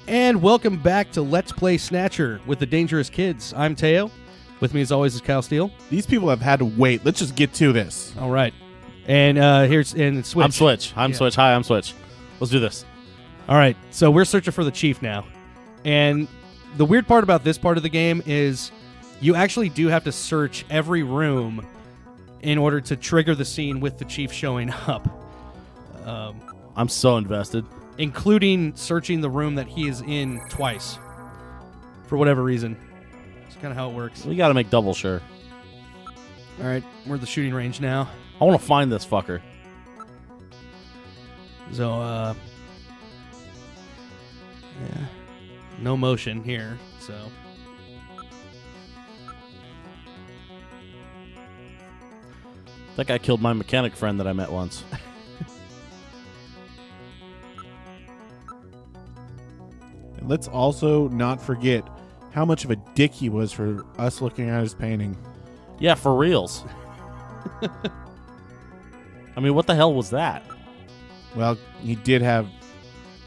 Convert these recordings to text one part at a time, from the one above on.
And welcome back to Let's Play Snatcher with the Dangerous Kids. I'm Teo. With me as always is Kyle Steele. These people have had to wait. Let's just get to this. All right. And here's Switch. I'm Switch. Switch. Hi, I'm Switch. Let's do this. All right. So we're searching for the chief now. And the weird part about this part of the game is you actually do have to search every room in order to trigger the scene with the chief showing up. I'm so invested. Including searching the room that he is in twice. For whatever reason. That's kind of how it works. We got to make double sure. All right. We're at the shooting range now. I want to find this fucker. So, yeah. No motion here, so. That guy killed my mechanic friend that I met once. And let's also not forget how much of a dick he was for us looking at his painting. Yeah, for reals. I mean, what the hell was that? Well, he did have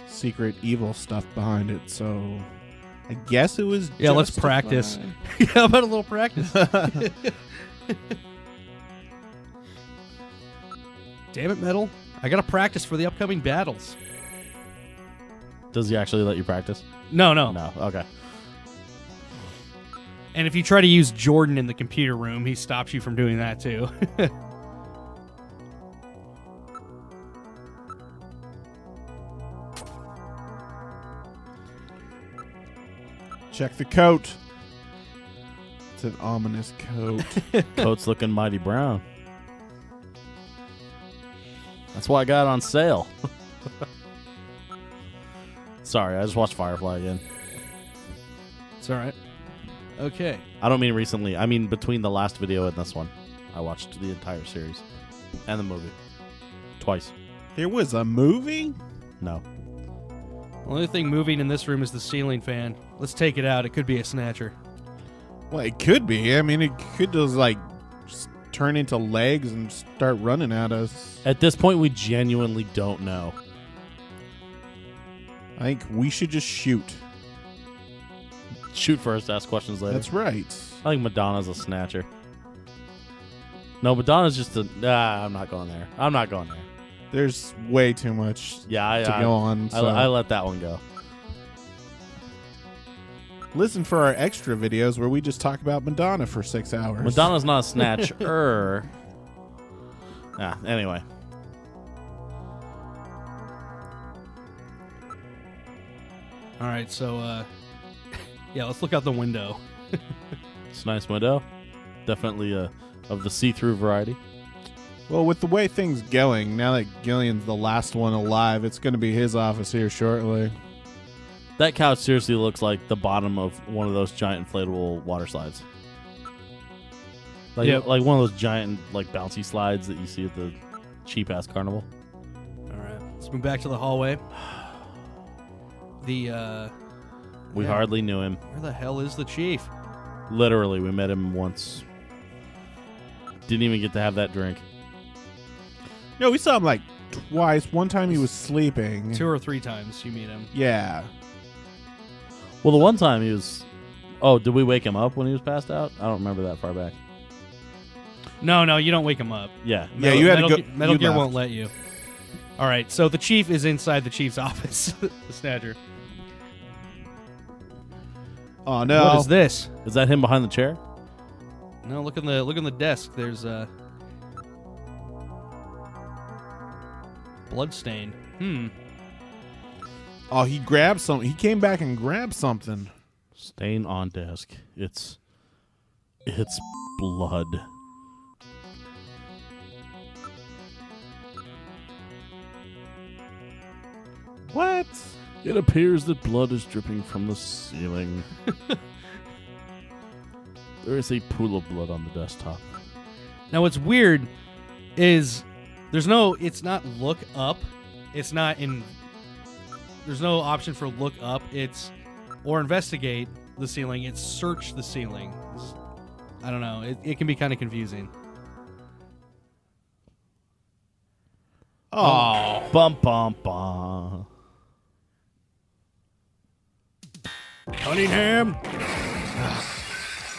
secret evil stuff behind it, so I guess it was Yeah, let's justified. practice. Yeah, how about a little practice? Damn it, Metal. I gotta practice for the upcoming battles. Does he actually let you practice? No. No. Okay. And if you try to use Jordan in the computer room, he stops you from doing that too. Check the coat. It's an ominous coat. Coat's looking mighty brown. That's why I got it on sale. Sorry, I just watched Firefly again. It's all right. Okay. I don't mean recently. I mean between the last video and this one. I watched the entire series. And the movie. Twice. There was a movie? No. The only thing moving in this room is the ceiling fan. Let's take it out. It could be a snatcher. Well, it could be. I mean, it could just, just turn into legs and start running at us. At this point, we genuinely don't know. I think we should just shoot. Shoot first, ask questions later. That's right. I think Madonna's a snatcher. No, Madonna's just a... Nah, I'm not going there. I'm not going there. There's way too much to go on. So. I let that one go. Listen for our extra videos where we just talk about Madonna for 6 hours. Madonna's not a snatcher. Anyway. All right, so, yeah, let's look out the window. It's a nice window. Definitely of the see-through variety. Well, with the way things going, now that Gillian's the last one alive, it's going to be his office here shortly. That couch seriously looks like the bottom of one of those giant inflatable water slides. Like, Yep. like one of those giant bouncy slides that you see at the cheap-ass carnival. All right, let's move back to the hallway. We Yeah. hardly knew him. Where the hell is the chief? Literally, we met him once. Didn't even get to have that drink. No, we saw him twice. One time he was sleeping. 2 or 3 times you meet him. Yeah. Well, the one time he was... Oh, did we wake him up when he was passed out? I don't remember that far back. No, you don't wake him up. Yeah. Yeah, you had to go... Metal you Gear left. won't let you. All right, so the chief is inside the chief's office. The Snatcher. Oh, no. What is this? Is that him behind the chair? No, look on the desk. There's a blood stain. Oh, he grabbed something. He came back and grabbed something. Stain on desk. It's blood. What? It appears that blood is dripping from the ceiling. There is a pool of blood on the desktop. Now, what's weird is it's not look up. It's not in. There's no option for look up. Or investigate the ceiling. It's search the ceiling. I don't know. It can be kind of confusing. Oh. Bum, bum, bum. Cunningham.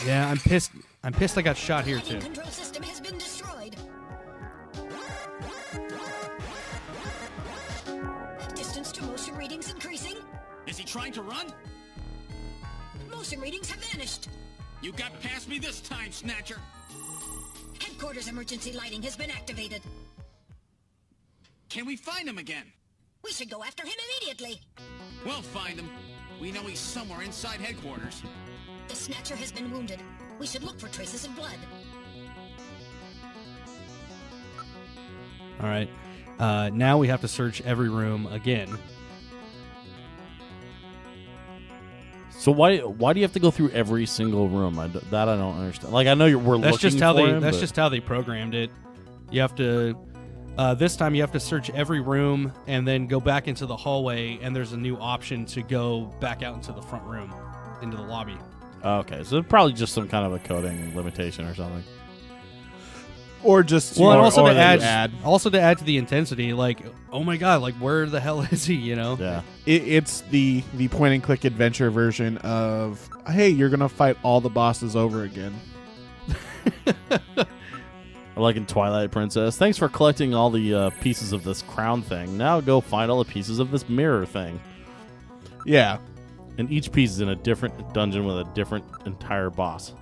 Yeah, I'm pissed. I'm pissed I got shot here too. Control system has been destroyed. Distance to motion readings increasing. Is he trying to run? Motion readings have vanished. You got past me this time, Snatcher. Headquarters emergency lighting has been activated. Can we find him again? We should go after him immediately. We'll find him. We know he's somewhere inside headquarters. The Snatcher has been wounded. We should look for traces of blood. All right. Now we have to search every room again. So why do you have to go through every single room? That I don't understand. Like I know we're That's looking just how for they. him, That's but- just how they programmed it. You have to. This time you have to search every room and then go back into the hallway, and there's a new option to go back out into the front room, into the lobby. Oh, okay, so it's probably just some kind of a coding limitation or something. Or just Well, and or- also or to that you add, to the intensity, like, oh my god, like where the hell is he? You know? Yeah. It's the point and click adventure version of, hey, you're gonna fight all the bosses over again. Like in Twilight Princess. Thanks for collecting all the pieces of this crown thing. Now go find all the pieces of this mirror thing. Yeah. And each piece is in a different dungeon with a different entire boss.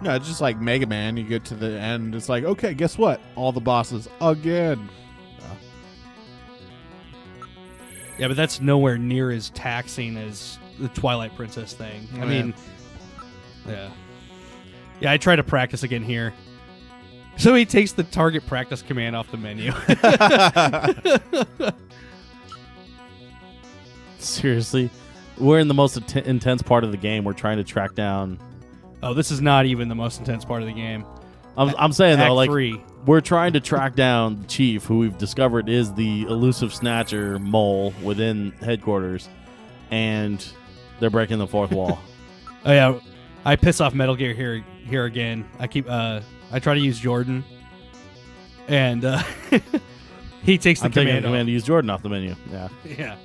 No, it's just like Mega Man. You get to the end, it's like, okay, guess what? All the bosses again. Yeah, but that's nowhere near as taxing as the Twilight Princess thing. I Yeah. mean, yeah, I try to practice again here. So he takes the target practice command off the menu. Seriously? We're in the most intense part of the game. We're trying to track down... Oh, this is not even the most intense part of the game. I'm saying, Act though, like, 3. we're trying to track down the chief, who we've discovered is the elusive Snatcher mole within headquarters, and they're breaking the fourth wall. Oh yeah, I piss off Metal Gear here again. I try to use Jordan, and he takes the I'm taking the command. command to use Jordan off the menu. Yeah. Yeah,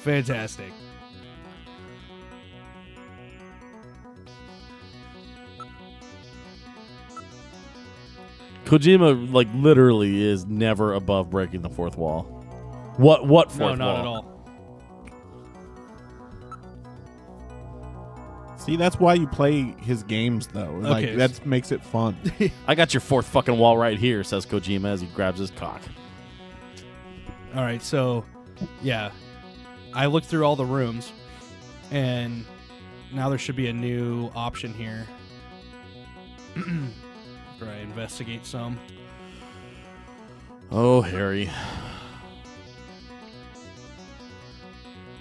fantastic. Kojima, like, literally is never above breaking the fourth wall. What fourth wall? No, not at all. See, that's why you play his games, though. Like, Okay. that makes it fun. I got your fourth fucking wall right here, says Kojima as he grabs his cock. All right, so yeah, I looked through all the rooms, and now there should be a new option here. After I investigate some. Oh, Harry.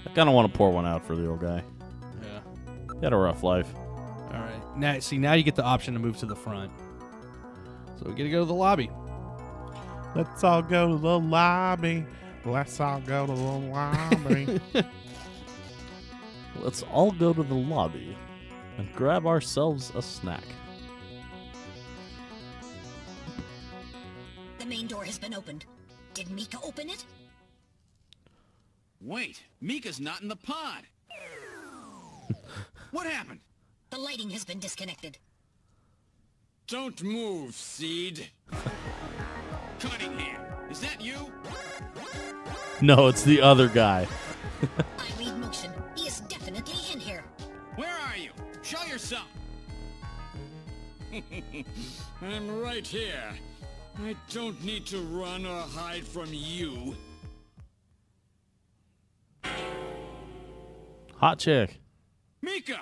I kind of want to pour one out for the old guy. Yeah. He had a rough life. All right. Now you get the option to move to the front. So we get to go to the lobby. Let's all go to the lobby. Let's all go to the lobby. Let's all go to the lobby and grab ourselves a snack. The main door has been opened. Did Mika open it? Wait, Mika's not in the pod. What happened? The lighting has been disconnected. Don't move, Seed. Cunningham, is that you? No, it's the other guy. I read motion. He is definitely in here. Where are you? Show yourself. I'm right here. I don't need to run or hide from you. Hot chick. Mika!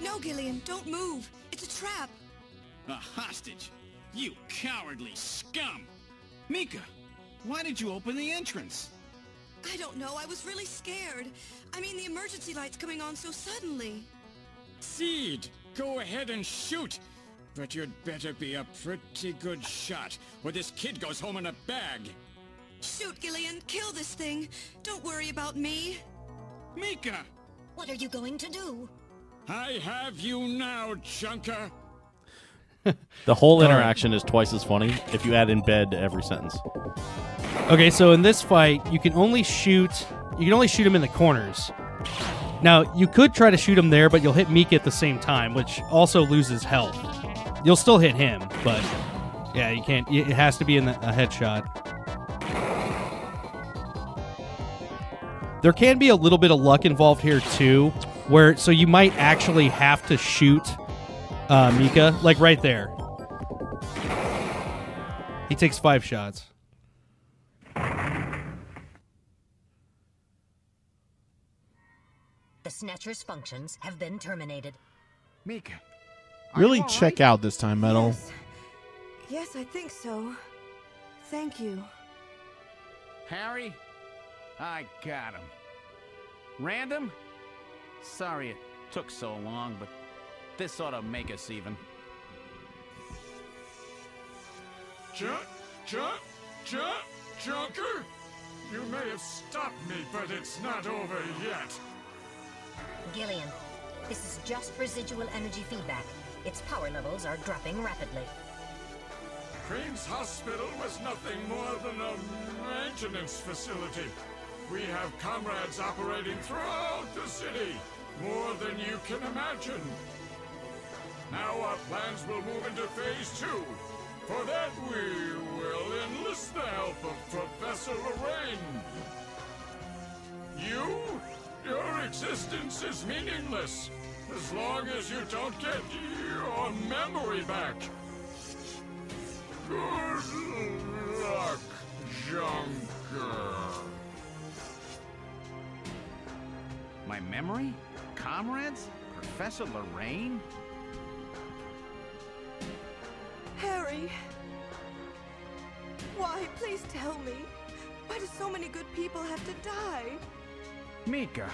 No, Gillian, don't move. It's a trap. A hostage? You cowardly scum! Mika, why did you open the entrance? I don't know. I was really scared. I mean, the emergency light's coming on so suddenly. Seed, go ahead and shoot! But you'd better be a pretty good shot, or this kid goes home in a bag. Shoot, Gillian. Kill this thing. Don't worry about me. Mika! What are you going to do? I have you now, Junker! The whole interaction is twice as funny if you add in bed to every sentence. Okay, so in this fight, you can only shoot You can only shoot him in the corners. Now, you could try to shoot him there, but you'll hit Mika at the same time, which also loses health. You'll still hit him, but yeah, you can't. It has to be in a headshot. There can be a little bit of luck involved here too, so you might actually have to shoot Mika, like right there. He takes 5 shots. The Snatcher's functions have been terminated. Mika. Really check out this time, Metal. Yes. Yes, I think so. Thank you. Harry? I got him. Random? Sorry it took so long, but this ought to make us even. Junker? You may have stopped me, but it's not over yet. Gillian, this is just residual energy feedback. Its power levels are dropping rapidly. Crane's hospital was nothing more than a maintenance facility. We have comrades operating throughout the city, more than you can imagine. Now our plans will move into phase 2. For that we will enlist the help of Professor Lorraine. Your existence is meaningless, as long as you don't get your memory back. Good luck, Junker. My memory? Comrades? Professor Lorraine? Harry. Why? Please tell me. Why do so many good people have to die? Mika.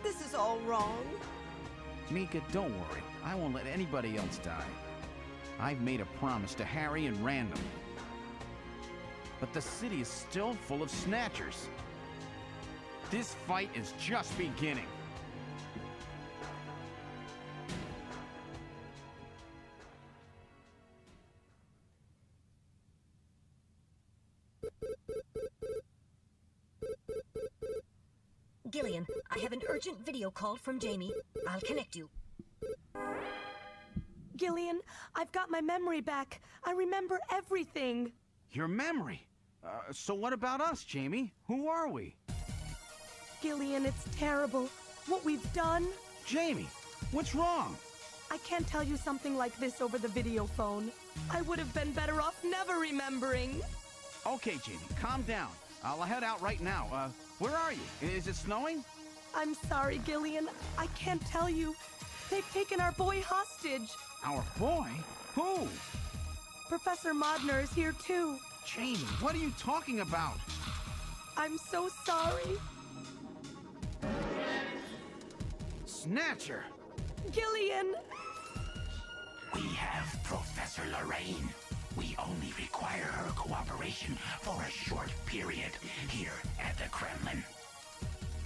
This is all wrong. Mika, don't worry. I won't let anybody else die. I've made a promise to Harry and Random. But the city is still full of Snatchers. This fight is just beginning. Gillian, I have an urgent video call from Jamie. I'll connect you. Gillian, I've got my memory back. I remember everything. Your memory? So what about us, Jamie? Who are we? Gillian, it's terrible. What we've done. Jamie, what's wrong? I can't tell you something like this over the video phone. I would have been better off never remembering. Okay, Jamie, calm down. I'll head out right now. Where are you? Is it snowing? I'm sorry, Gillian. I can't tell you. They've taken our boy hostage. Our boy? Who? Professor Modner is here too. Jamie, what are you talking about? I'm so sorry. Snatcher! Gillian! We have Professor Lorraine. We only require her cooperation for a short period here at the Kremlin.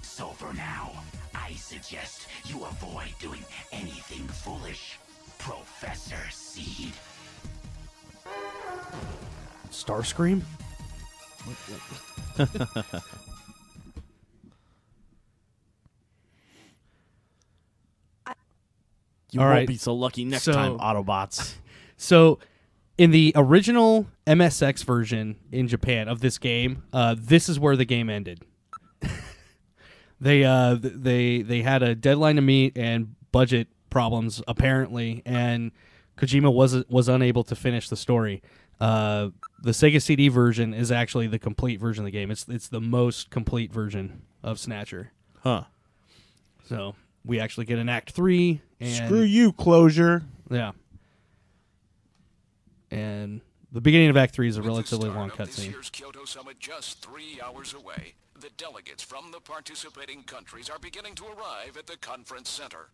So for now, I suggest you avoid doing anything foolish. Professor Seed. Starscream? You All won't right. be so lucky next So- time, Autobots. So, in the original MSX version in Japan of this game, this is where the game ended. They had a deadline to meet and budget problems apparently, and Kojima was unable to finish the story. The Sega CD version is actually the complete version of the game. It's the most complete version of Snatcher. Huh. So we actually get an Act 3. And, Screw you, Closure. Yeah. And the beginning of Act 3 is a relatively long This cutscene. year's Kyoto Summit just 3 hours away. The delegates from the participating countries are beginning to arrive at the conference center.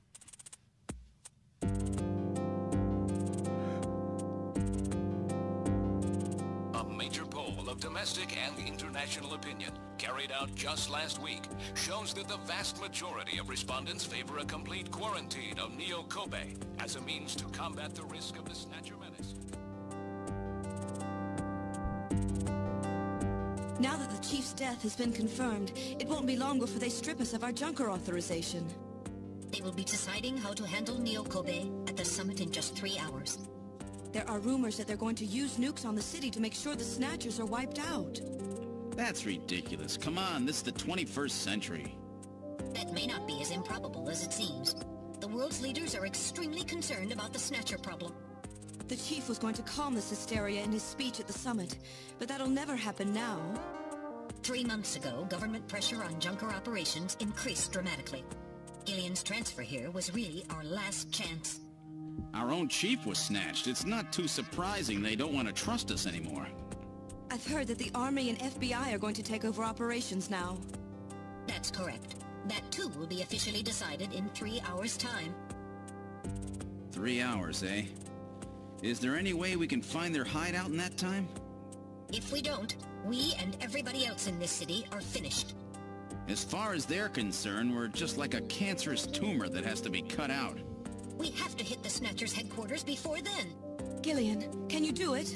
A major poll of domestic and international opinion, carried out just last week, shows that the vast majority of respondents favor a complete quarantine of Neo Kobe as a means to combat the risk of the Snatcher menace. Now that the Chief's death has been confirmed, it won't be long before they strip us of our Junker authorization. They will be deciding how to handle Neo Kobe at the summit in just 3 hours. There are rumors that they're going to use nukes on the city to make sure the Snatchers are wiped out. That's ridiculous. Come on, this is the 21st century. That may not be as improbable as it seems. The world's leaders are extremely concerned about the Snatcher problem. The Chief was going to calm this hysteria in his speech at the summit, but that'll never happen now. 3 months ago, government pressure on Junker operations increased dramatically. Gillian's transfer here was really our last chance. Our own chief was snatched. It's not too surprising they don't want to trust us anymore. I've heard that the Army and FBI are going to take over operations now. That's correct. That too will be officially decided in 3 hours' time. 3 hours, eh? Is there any way we can find their hideout in that time? If we don't, we and everybody else in this city are finished. As far as they're concerned, we're just like a cancerous tumor that has to be cut out. We have to hit the Snatcher's headquarters before then. Gillian, can you do it?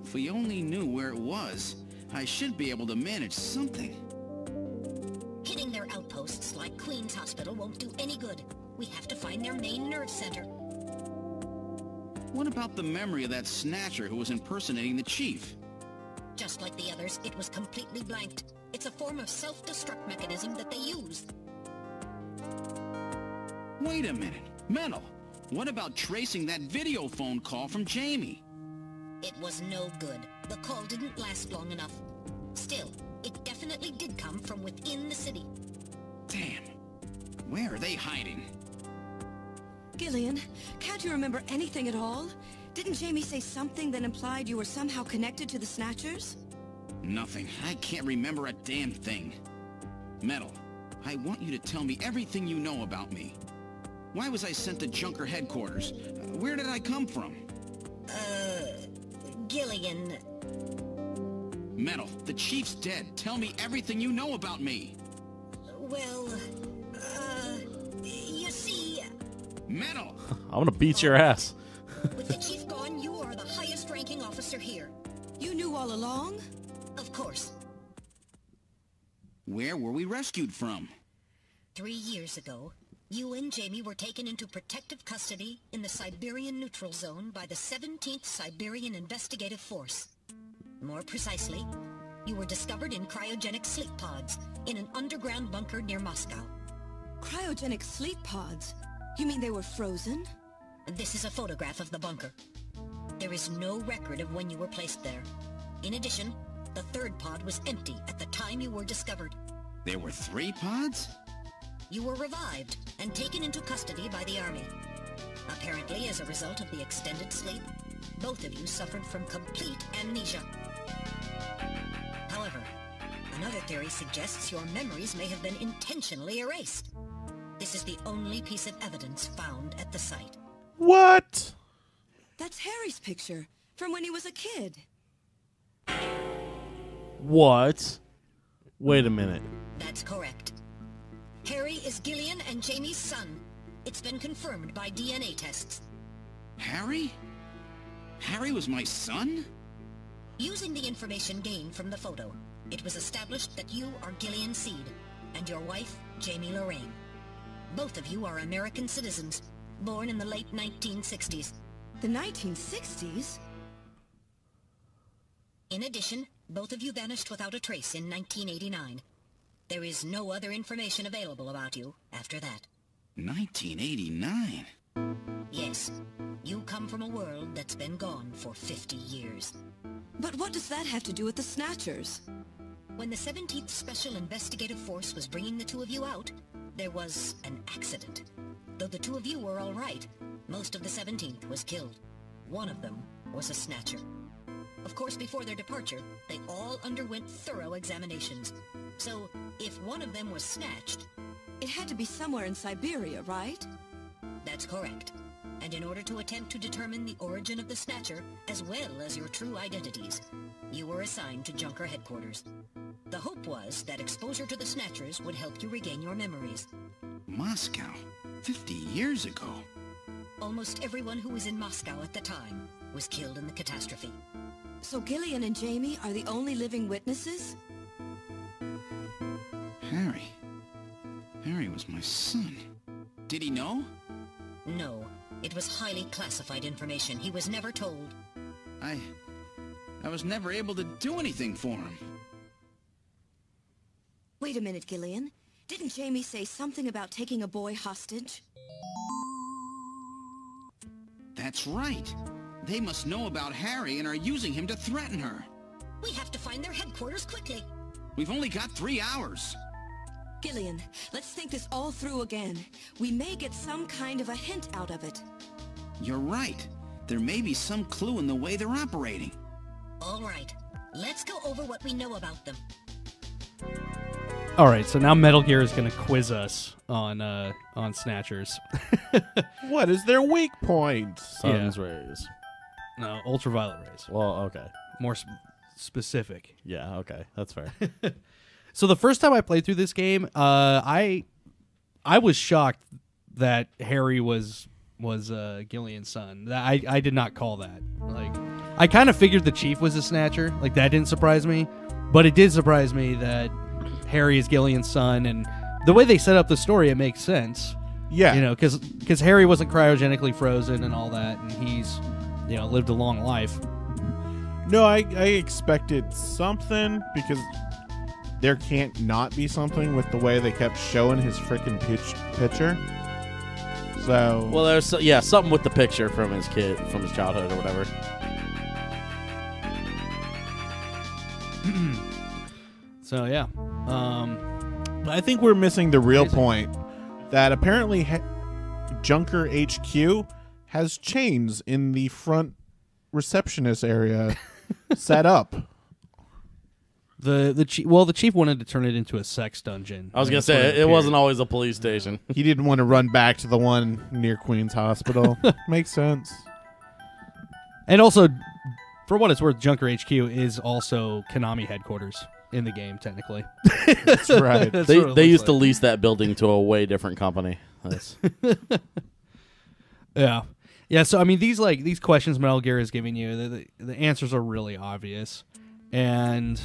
If we only knew where it was, I should be able to manage something. Hitting their outposts like Queen's Hospital won't do any good. We have to find their main nerve center. What about the memory of that Snatcher who was impersonating the Chief? Just like the others, it was completely blanked. It's a form of self-destruct mechanism that they use. Wait a minute. Mental. What about tracing that video phone call from Jamie? It was no good. The call didn't last long enough. Still, it definitely did come from within the city. Damn. Where are they hiding? Gillian, can't you remember anything at all? Didn't Jamie say something that implied you were somehow connected to the Snatchers? Nothing. I can't remember a damn thing. Metal, I want you to tell me everything you know about me. Why was I sent to Junker headquarters? Where did I come from? Gillian... Metal, the Chief's dead. Tell me everything you know about me. Well, you see... Metal! I'm gonna beat your ass. With the Chief gone, you are the highest-ranking officer here. You knew all along? Of course. Where were we rescued from? 3 years ago, you and Jamie were taken into protective custody in the Siberian Neutral Zone by the 17th Siberian Investigative Force. More precisely, you were discovered in cryogenic sleep pods in an underground bunker near Moscow. Cryogenic sleep pods? You mean they were frozen? This is a photograph of the bunker. There is no record of when you were placed there. In addition, the third pod was empty at the time you were discovered. There were 3 pods? You were revived and taken into custody by the Army. Apparently, as a result of the extended sleep, both of you suffered from complete amnesia. However, another theory suggests your memories may have been intentionally erased. This is the only piece of evidence found at the site. What? That's Harry's picture, from when he was a kid. What? Wait a minute. That's correct. Harry is Gillian and Jamie's son. It's been confirmed by DNA tests. Harry? Harry was my son? Using the information gained from the photo, it was established that you are Gillian Seed, and your wife, Jamie Lorraine. Both of you are American citizens, born in the late 1960s. The 1960s? In addition, both of you vanished without a trace in 1989. There is no other information available about you after that. 1989? Yes. You come from a world that's been gone for 50 years. But what does that have to do with the Snatchers? When the 17th Special Investigative Force was bringing the two of you out, there was an accident. Though the two of you were all right, most of the 17th was killed. One of them was a Snatcher. Of course, before their departure, they all underwent thorough examinations. So, if one of them was snatched... It had to be somewhere in Siberia, right? That's correct. And in order to attempt to determine the origin of the Snatcher, as well as your true identities, you were assigned to Junker headquarters. The hope was that exposure to the Snatchers would help you regain your memories. Moscow? 50 years ago? Almost everyone who was in Moscow at the time was killed in the catastrophe. So Gillian and Jamie are the only living witnesses? Harry was my son. Did he know? No. It was highly classified information. He was never told. I was never able to do anything for him. Wait a minute, Gillian. Didn't Jamie say something about taking a boy hostage? That's right. They must know about Harry and are using him to threaten her. We have to find their headquarters quickly. We've only got 3 hours. Gillian, let's think this all through again. We may get some kind of a hint out of it. You're right. There may be some clue in the way they're operating. All right. Let's go over what we know about them. All right, so now Metal Gear is going to quiz us on Snatchers. What is their weak point? Sun's rays. No, ultraviolet rays. Well, okay. More specific. Yeah, okay. That's fair. So the first time I played through this game, I was shocked that Harry was Gillian's son. I did not call that. Like, I kind of figured the Chief was a Snatcher. Like, that didn't surprise me, but it did surprise me that Harry is Gillian's son, and the way they set up the story, it makes sense. Yeah, you know, because Harry wasn't cryogenically frozen and all that, and he's lived a long life. No, I expected something because there can't not be something with the way they kept showing his freaking picture. So, well, there's something with the picture from his childhood or whatever. So yeah, I think we're missing the real point that apparently Junker HQ has chains in the front receptionist area set up. The chief wanted to turn it into a sex dungeon. I was gonna say it wasn't always a police station. He didn't want to run back to the one near Queen's Hospital. Makes sense. And also, for what it's worth, Junker HQ is also Konami headquarters in the game, technically. That's right. They used to lease that building to a way different company. Yeah. So I mean, these questions Metal Gear is giving you, the answers are really obvious. And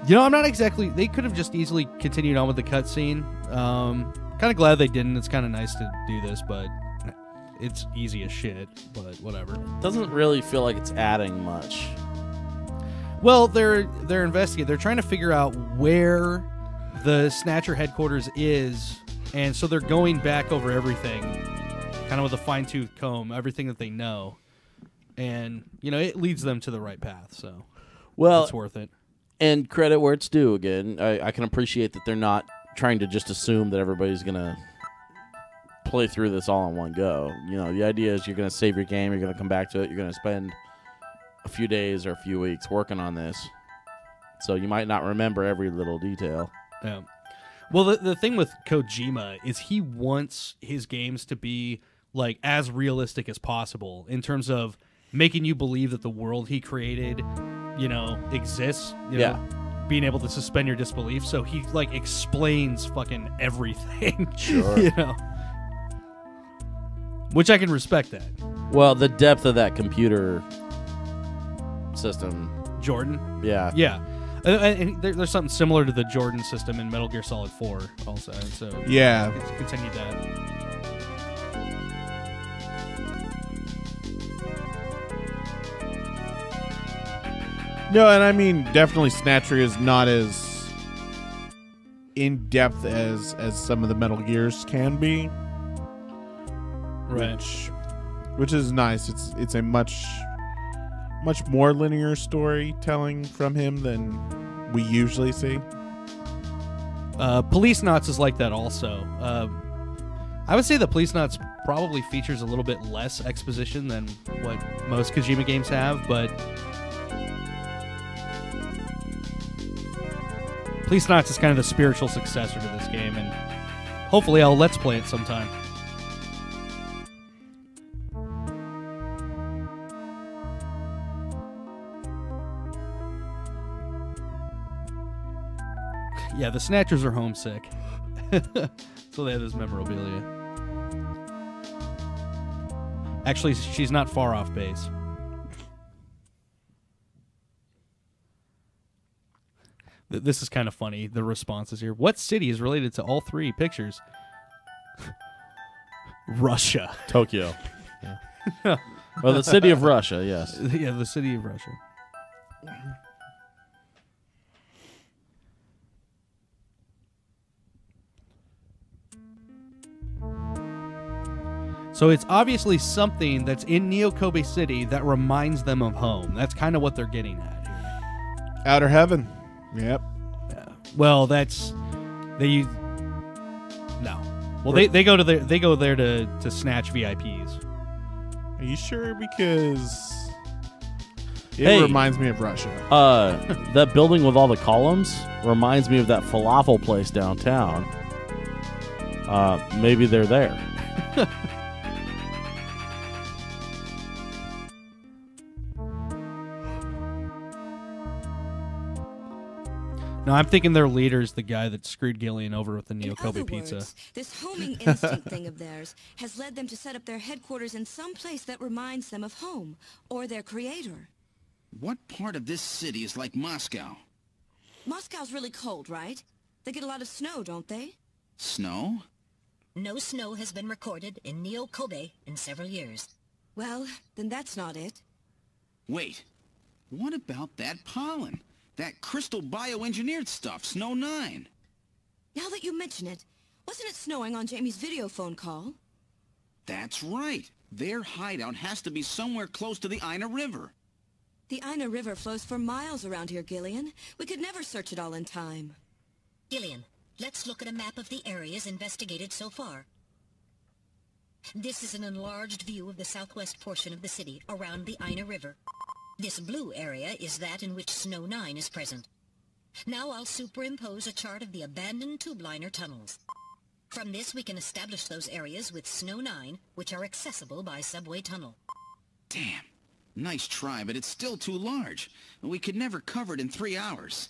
I'm not exactly. They could have just easily continued on with the cutscene. Kind of glad they didn't. It's kind of nice to do this, but it's easy as shit. But whatever. Doesn't really feel like it's adding much. Well, they're investigating. They're trying to figure out where the Snatcher headquarters is, and so they're going back over everything, kind of with a fine-tooth comb, everything that they know. And, it leads them to the right path, so it's worth it. And credit where it's due again. I can appreciate that they're not trying to just assume that everybody's going to play through this all in one go. The idea is you're going to save your game, you're going to come back to it, you're going to spend a few days or a few weeks working on this. So you might not remember every little detail. Yeah. Well, the thing with Kojima is he wants his games to be, like, as realistic as possible in terms of making you believe that the world he created, exists. Being able to suspend your disbelief. So he explains fucking everything. Sure. Which I can respect that. Well, the depth of that computer system. Jordan. Yeah. Yeah. And there's something similar to the Jordan system in Metal Gear Solid 4 also. So yeah, continue that. No, and I mean, definitely Snatcher is not as in-depth as some of the Metal Gears can be. Right. Which is nice. It's a much more linear storytelling from him than we usually see. Police Knots is like that also. I would say the Police Knots probably features a little bit less exposition than what most Kojima games have, but Police Knots is kind of the spiritual successor to this game, and hopefully I'll Let's Play it sometime. Yeah, the Snatchers are homesick. So they have this memorabilia. Actually, she's not far off base. This is kind of funny, the responses here. What city is related to all three pictures? Russia. Tokyo. Yeah. Well, the city of Russia, yes. Yeah, the city of Russia. So it's obviously something that's in Neo Kobe City that reminds them of home. That's kind of what they're getting at here. Outer heaven. Yep. Yeah. Well, that's they. No. Well, they go there to snatch VIPs. Are you sure? Because it reminds me of Russia. That building with all the columns reminds me of that falafel place downtown. Maybe they're there. No, I'm thinking their leader's the guy that screwed Gillian over with the Neo In Kobe other pizza. words, this homing instinct thing of theirs has led them to set up their headquarters in some place that reminds them of home, or their creator. What part of this city is like Moscow? Moscow's really cold, right? They get a lot of snow, don't they? Snow? No snow has been recorded in Neo Kobe in several years. Well, then that's not it. Wait, what about that pollen? That crystal bioengineered stuff, Snow 9. Now that you mention it, wasn't it snowing on Jamie's video phone call? That's right. Their hideout has to be somewhere close to the Ina River. The Ina River flows for miles around here, Gillian. We could never search it all in time. Gillian, let's look at a map of the areas investigated so far. This is an enlarged view of the southwest portion of the city around the Ina River. This blue area is that in which Snow 9 is present. Now I'll superimpose a chart of the abandoned tube liner tunnels. From this we can establish those areas with Snow 9, which are accessible by subway tunnel. Damn. Nice try, but it's still too large. We could never cover it in 3 hours.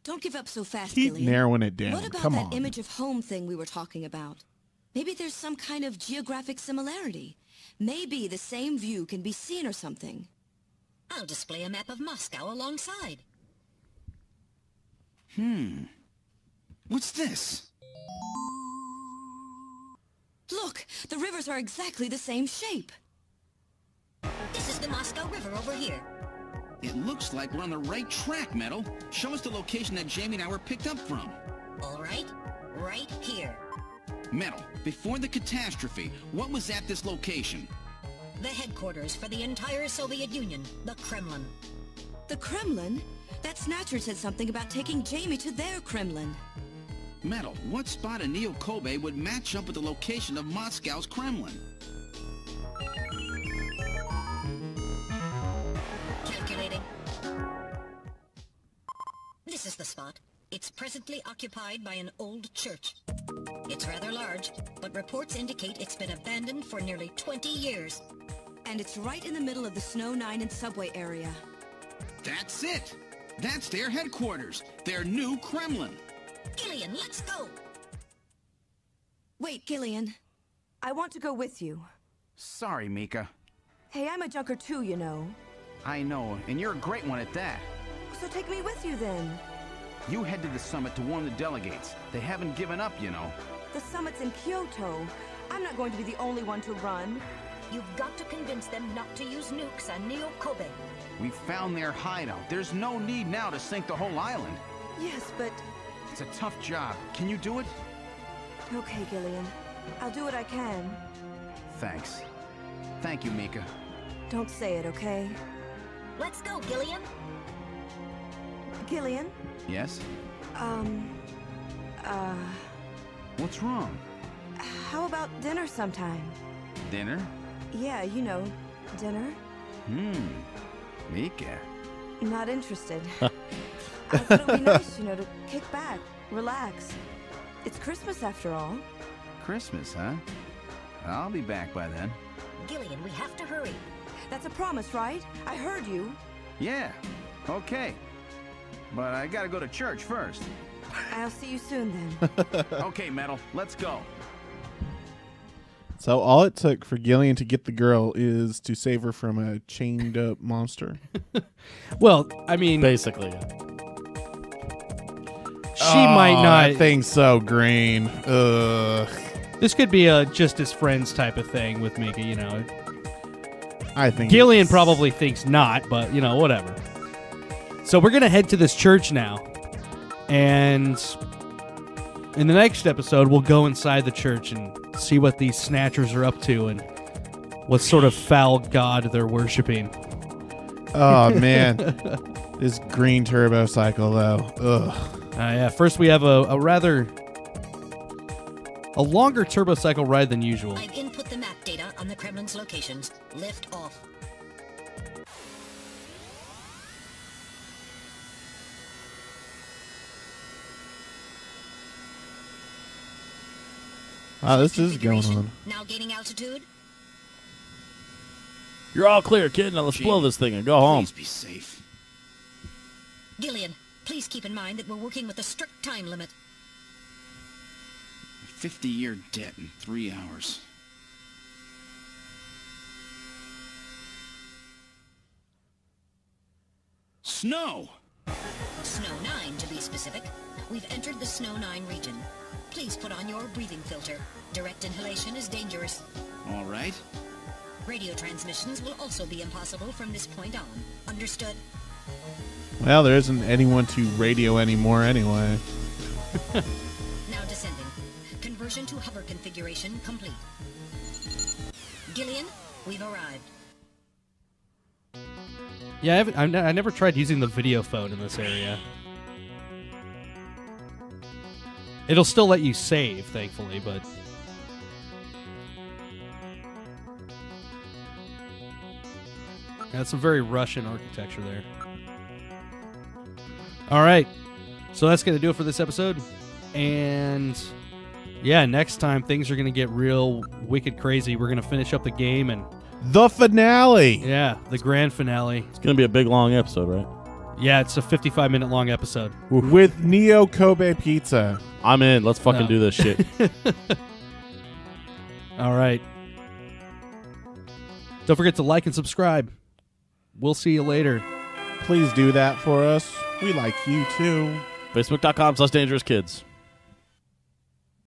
Don't give up so fast, Keep Gillian. narrowing it down. What about Come that on. image of home thing we were talking about? Maybe there's some kind of geographic similarity. Maybe the same view can be seen or something. I'll display a map of Moscow alongside. What's this? Look, the rivers are exactly the same shape. This is the Moscow River over here. It looks like we're on the right track, Metal. Show us the location that Jamie and I were picked up from. All right, right here. Metal, before the catastrophe, what was at this location? The headquarters for the entire Soviet Union, the Kremlin. The Kremlin? That Snatcher said something about taking Jamie to their Kremlin. Metal, what spot in Neo Kobe would match up with the location of Moscow's Kremlin? Calculating. This is the spot. It's presently occupied by an old church. It's rather large, but reports indicate it's been abandoned for nearly 20 years. And it's right in the middle of the Snow 9 and subway area. That's it! That's their headquarters, their new Kremlin. Gillian, let's go! Wait, Gillian. I want to go with you. Sorry, Mika. Hey, I'm a junker too, you know. I know, and you're a great one at that. So take me with you then. You head to the summit to warn the delegates. They haven't given up, you know. The summit's in Kyoto. I'm not going to be the only one to run. You've got to convince them not to use nukes on Neo Kobe. We found their hideout. There's no need now to sink the whole island. Yes, but... It's a tough job. Can you do it? Okay, Gillian. I'll do what I can. Thanks. Thank you, Mika. Don't say it, okay? Let's go, Gillian. Gillian? Yes? What's wrong? How about dinner sometime? Dinner? Yeah, you know, dinner. Mika. Not interested. I thought it'd be nice, you know, to kick back, relax. It's Christmas after all. Christmas, huh? I'll be back by then. Gillian, we have to hurry. That's a promise, right? I heard you. Yeah, okay. But I gotta go to church first. I'll see you soon then. Okay, Metal, let's go. So all it took for Gillian to get the girl is to save her from a chained up monster. Well, I mean, Basically. might not. That thing's so green. Ugh. This could be a just as friends type of thing with Mika, you know. I think Gillian it's- probably thinks not, but, you know, whatever. So we're going to head to this church now. And in the next episode, we'll go inside the church and see what these Snatchers are up to and what sort of foul god they're worshiping. Oh, man. This green turbo cycle, though. Ugh. Yeah, first we have a longer turbo cycle ride than usual. I've input the map data on the Kremlin's locations. Lift off. Wow, this is going on. Now gaining altitude. You're all clear, kid. Now let's blow this thing and go home. Please be safe. Gillian, please keep in mind that we're working with a strict time limit. 50-year debt in 3 hours. Snow! Snow 9, to be specific. We've entered the Snow 9 region. Please put on your breathing filter. Direct inhalation is dangerous. All right. Radio transmissions will also be impossible from this point on. Understood? Well, there isn't anyone to radio anymore anyway. Now descending. Conversion to hover configuration complete. Gillian, we've arrived. Yeah, I never tried using the video phone in this area. It'll still let you save, thankfully, but... That's some very Russian architecture there. All right. So that's going to do it for this episode. And yeah, next time things are going to get real wicked crazy. We're going to finish up the game and... The finale! Yeah, the grand finale. It's going to be a big, long episode, right? Yeah, it's a 55-minute long episode. With Neo Kobe Pizza. I'm in. Let's fucking No. do this shit. All right. Don't forget to like and subscribe. We'll see you later. Please do that for us. We like you too. Facebook.com/dangerouskids.